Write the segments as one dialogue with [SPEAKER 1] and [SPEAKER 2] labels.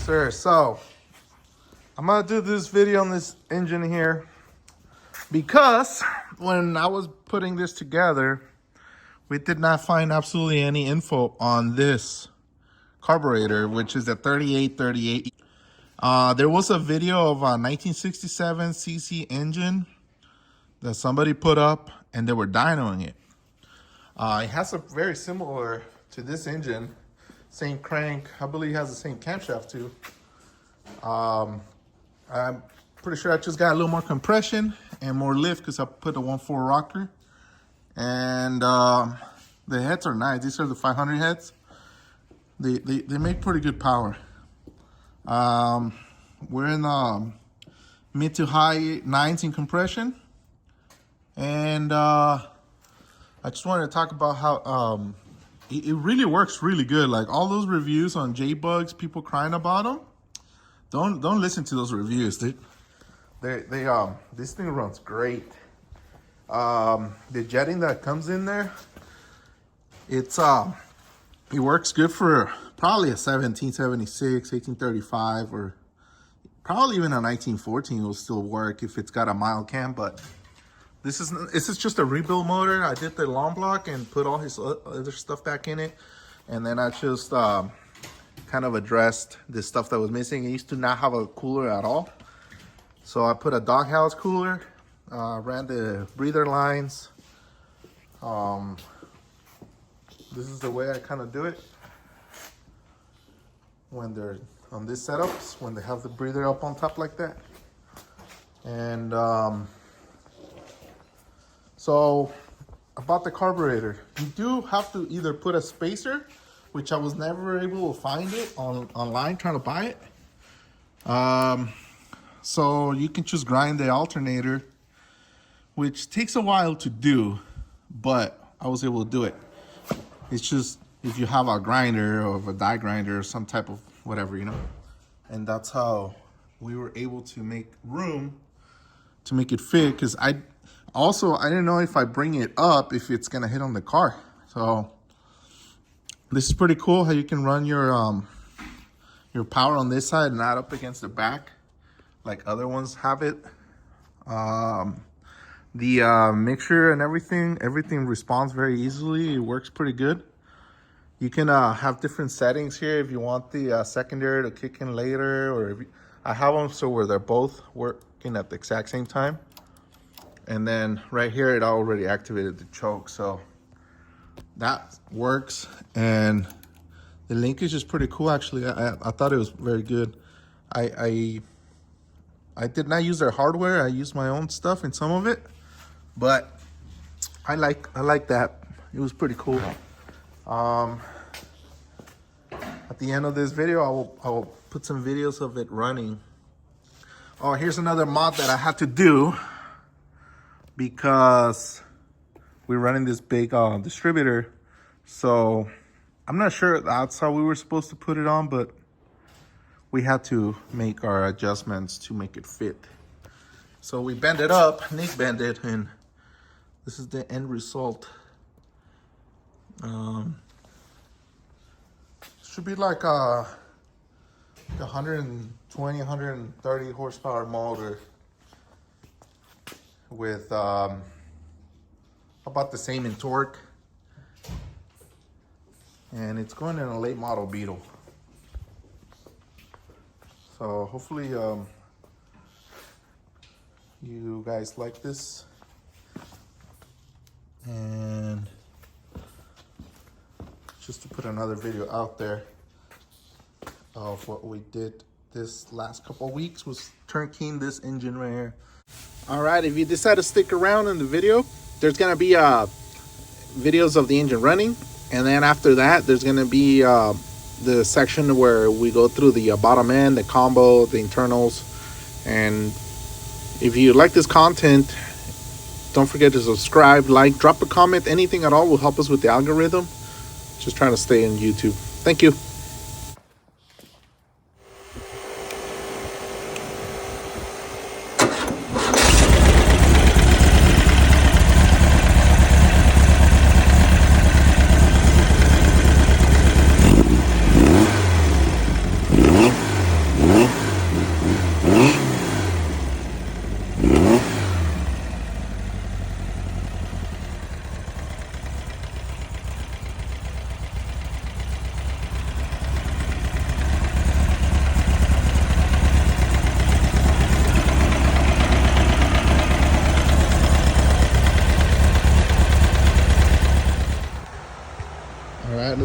[SPEAKER 1] sir. So I'm gonna do this video on this engine here because when I was putting this together, we did not find absolutely any info on this carburetor, which is a 3838. There was a video of a 1967 cc engine that somebody put up and they were dynoing it. It has a very similar to this engine, same crank. I believe it has the same camshaft too. I'm pretty sure I just got a little more compression and more lift because I put a 1.4 rocker. And the heads are nice. These are the 500 heads. They make pretty good power. We're in mid to high 9s in compression. And I just wanted to talk about how it really works really good. Like all those reviews on J-Bugs, people crying about them. Don't listen to those reviews. This thing runs great. The jetting that comes in there, it works good for probably a 1776, 1835, or probably even a 1914 will still work if it's got a mild cam. But this is just a rebuild motor. I did the long block and put all his other stuff back in it, and then I just kind of addressed the stuff that was missing. It used to not have a cooler at all, so I put a doghouse cooler, ran the breather lines. This is the way I kind of do it when they're on these setups, when they have the breather up on top like that. And so about the carburetor, you do have to either put a spacer, which I was never able to find it online trying to buy it. So you can just grind the alternator, which takes a while to do, but I was able to do it. It's just if you have a grinder or a die grinder or some type of whatever, you know. And that's how we were able to make room to make it fit, because I didn't know if I bring it up if it's gonna hit on the car. So this is pretty cool how you can run your power on this side, not up against the back like other ones have it. The mixture and everything responds very easily. It works pretty good. You can have different settings here if you want the secondary to kick in later, or if I have them so where they're both working at the exact same time. And then right here, it already activated the choke, so that works. And the linkage is pretty cool, actually. I thought it was very good. I did not use their hardware. I used my own stuff in some of it, but I like that. It was pretty cool. At the end of this video, I will put some videos of it running. Oh, here's another mod that I had to do because we're running this big distributor. So I'm not sure that's how we were supposed to put it on, but we had to make our adjustments to make it fit. So we bent it up, Nick bent it, and this is the end result. Should be like a 120, 130 horsepower motor with about the same in torque. And it's going in a late model Beetle. So hopefully you guys like this. And just to put another video out there of what we did this last couple of weeks was turnkeying this engine right here. All right, if you decide to stick around in the video, there's gonna be videos of the engine running, and then after that there's gonna be the section where we go through the bottom end, the combo, the internals. And if you like this content, don't forget to subscribe, like, drop a comment. Anything at all will help us with the algorithm. Just trying to stay on YouTube. Thank you.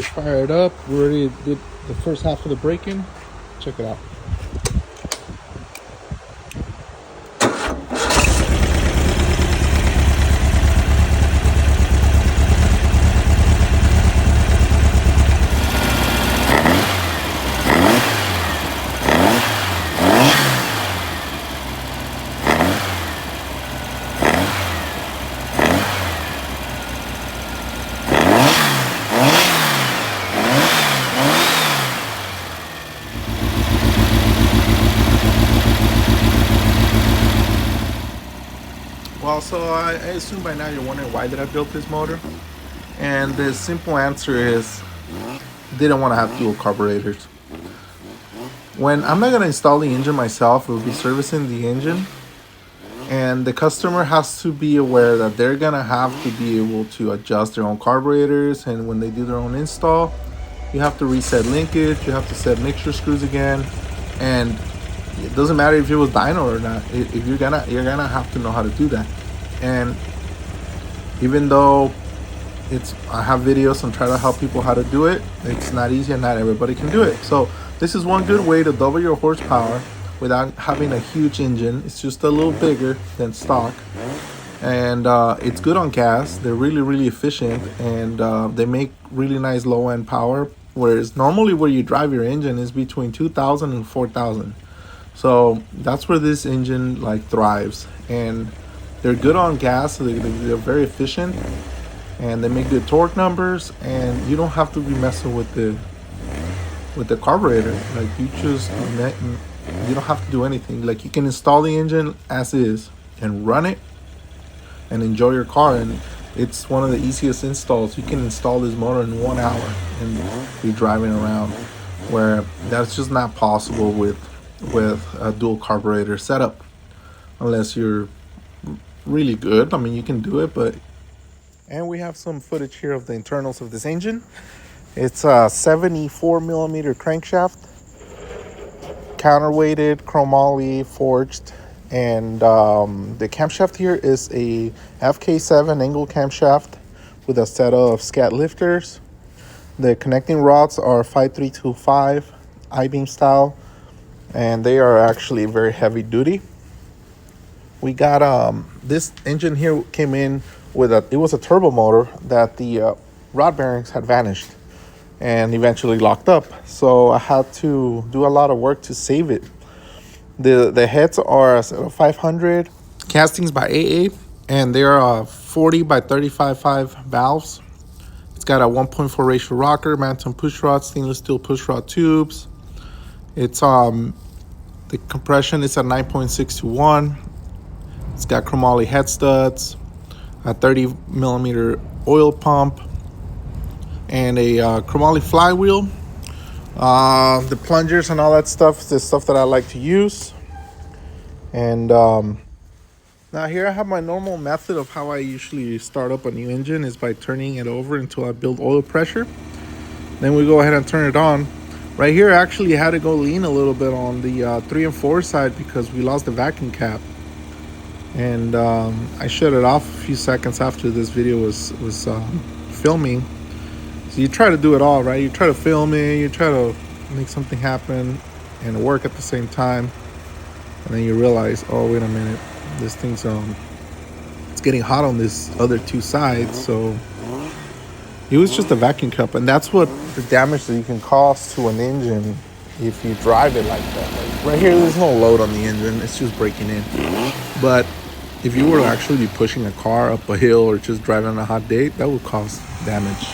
[SPEAKER 1] Let's fire it up. We already did the first half of the braking. Check it out. Well, so I assume by now you're wondering why did I build this motor? And the simple answer is didn't want to have dual carburetors. When I'm not going to install the engine myself, we'll be servicing the engine. And the customer has to be aware that they're going to have to be able to adjust their own carburetors. And when they do their own install, you have to reset linkage, you have to set mixture screws again. And it doesn't matter if it was dyno or not. If you're gonna have to know how to do that. And even though I have videos and try to help people how to do it, it's not easy and not everybody can do it. So this is one good way to double your horsepower without having a huge engine. It's just a little bigger than stock, and it's good on gas. They're really efficient, and they make really nice low end power. Whereas normally where you drive your engine is between 2,000 and 4,000. So that's where this engine like thrives, and they're good on gas. So they're very efficient, and they make good torque numbers, and you don't have to be messing with the carburetor. Like you don't have to do anything. Like you can install the engine as is and run it and enjoy your car. And it's one of the easiest installs. You can install this motor in 1 hour and be driving around, where that's just not possible with a dual carburetor setup unless you're really good. I mean, you can do it, but... And we have some footage here of the internals of this engine. It's a 74 millimeter crankshaft, counterweighted, chromoly forged, and the camshaft here is a FK7 angle camshaft with a set of scat lifters. The connecting rods are 5325 I-beam style, and they are actually very heavy duty. We got this engine here came in with it was a turbo motor that the rod bearings had vanished and eventually locked up, so I had to do a lot of work to save it. The heads are a set of 500 castings by AA, and they are 40 by 35.5 valves. It's got a 1.4 ratio rocker, Manton push rod, stainless steel push rod tubes. It's the compression is at 9.6 to 1. It's got chromoly head studs, a 30 millimeter oil pump, and a chromoly flywheel. The plungers and all that stuff is the stuff that I like to use. And now here I have my normal method of how I usually start up a new engine is by turning it over until I build oil pressure. Then we go ahead and turn it on. Right here, I actually had to go lean a little bit on the 3 and 4 side because we lost the vacuum cap. And I shut it off a few seconds after this video was filming. So you try to do it all, right? You try to film it, you try to make something happen and work at the same time. And then you realize, oh, wait a minute, this thing's it's getting hot on this other 2 sides. So it was just a vacuum cup, and that's what the damage that you can cause to an engine if you drive it like that. Like right here, there's no load on the engine, it's just breaking in. But if you were to actually be pushing a car up a hill or just driving on a hot day, that would cause damage.